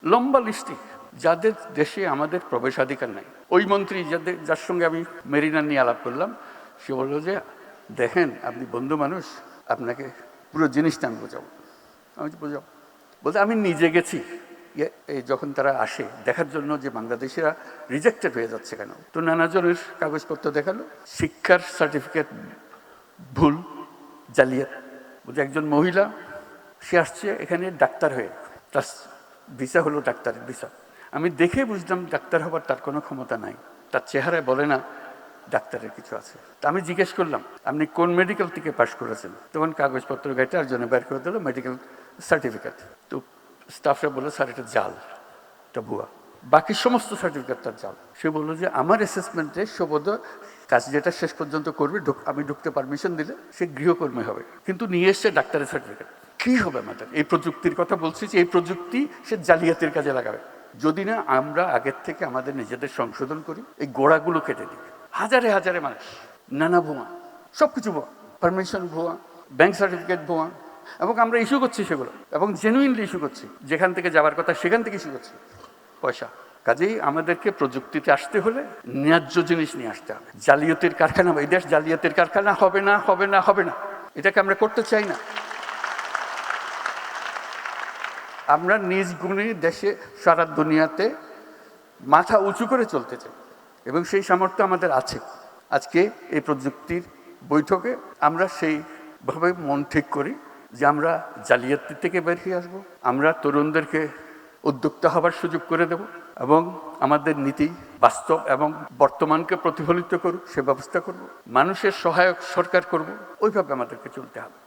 লম্বা লিস্টে যাদের দেশে আমাদের প্রবেশাধিকার নাই। ওই মন্ত্রী যার সঙ্গে আমি মেরিনা নিয়ে আলাপ করলাম, সে বলল যে দেখেন আপনি বন্ধু মানুষ, আপনাকে পুরো জিনিসটা আমি বোঝাবো। আমি বোঝাবো বলতে আমি নিজে গেছি, এই যখন তারা আসে দেখার জন্য যে বাংলাদেশিরা রিজেক্টেড হয়ে যাচ্ছে কেন, তো নানাজনের কাগজপত্র দেখালো, শিক্ষার সার্টিফিকেট ভুল, জালিয়াত। বলছে একজন মহিলা, সে আসছে এখানে ডাক্তার হয়ে, তার ভিসা হলো ডাক্তারের ভিসা। আমি দেখে বুঝলাম ডাক্তার হবার তার কোনো ক্ষমতা নাই, তার চেহারায় বলে না ডাক্তারের কিছু আছে। তা আমি জিজ্ঞেস করলাম আপনি কোন মেডিকেল থেকে পাশ করেছেন, তখন কাগজপত্র গাইতে আর জন্য বের করে দিল মেডিকেল সার্টিফিকেট। তো স্টাফরা বললো স্যার এটা জাল, এটা ভুয়া, বাকি সমস্ত সার্টিফিকেট তার জাল। সে বললো যে আমার অ্যাসেসমেন্টে সবোধ কাজ যেটা শেষ পর্যন্ত করবে, আমি ঢুকতে পারমিশন দিলে সে গৃহকর্মী হবে, কিন্তু নিয়ে এসছে ডাক্তারের সার্টিফিকেট। কী হবে আমাদের? এই প্রযুক্তির কথা বলছি যে এই প্রযুক্তি সে জালিয়াতির কাজে লাগাবে। যদি না আমরা আগের থেকে আমাদের নিজেদের সংশোধন করি, এই গোড়াগুলো কেটে দিই। হাজারে হাজারে মানুষ, নানা ভুয়া, সব কিছু ভুয়া, পারমিশন ভুয়া, ব্যাংক সার্টিফিকেট ভুয়া, এবং আমরা ইস্যু করছি সেগুলো, এবং জেনুইনলি ইস্যু করছি, যেখান থেকে যাওয়ার কথা সেখান থেকে ইস্যু করছি পয়সা। কাজেই আমাদেরকে প্রযুক্তিতে আসতে হলে ন্যায্য জিনিস নিয়ে আসতে হবে। জালিয়াতির কারখানা, এই দেশ জালিয়াতির কারখানা হবে না, হবে না, হবে না। এটাকে আমরা করতে চাই না। আমরা নিজ গুণে দেশে সারা দুনিয়াতে মাথা উঁচু করে চলতে চাই, এবং সেই সামর্থ্য আমাদের আছে। আজকে এই প্রযুক্তির বৈঠকে আমরা সেইভাবে মন ঠিক করি যে আমরা জালিয়াতি থেকে বেরিয়ে আসব, আমরা তরুণদেরকে উদ্যোক্তা হবার সুযোগ করে দেব, এবং আমাদের নীতি বাস্তব এবং বর্তমানকে প্রতিফলিত করুক সে ব্যবস্থা করব, মানুষের সহায়ক সরকার করব, ওইভাবে আমাদেরকে চলতে হবে।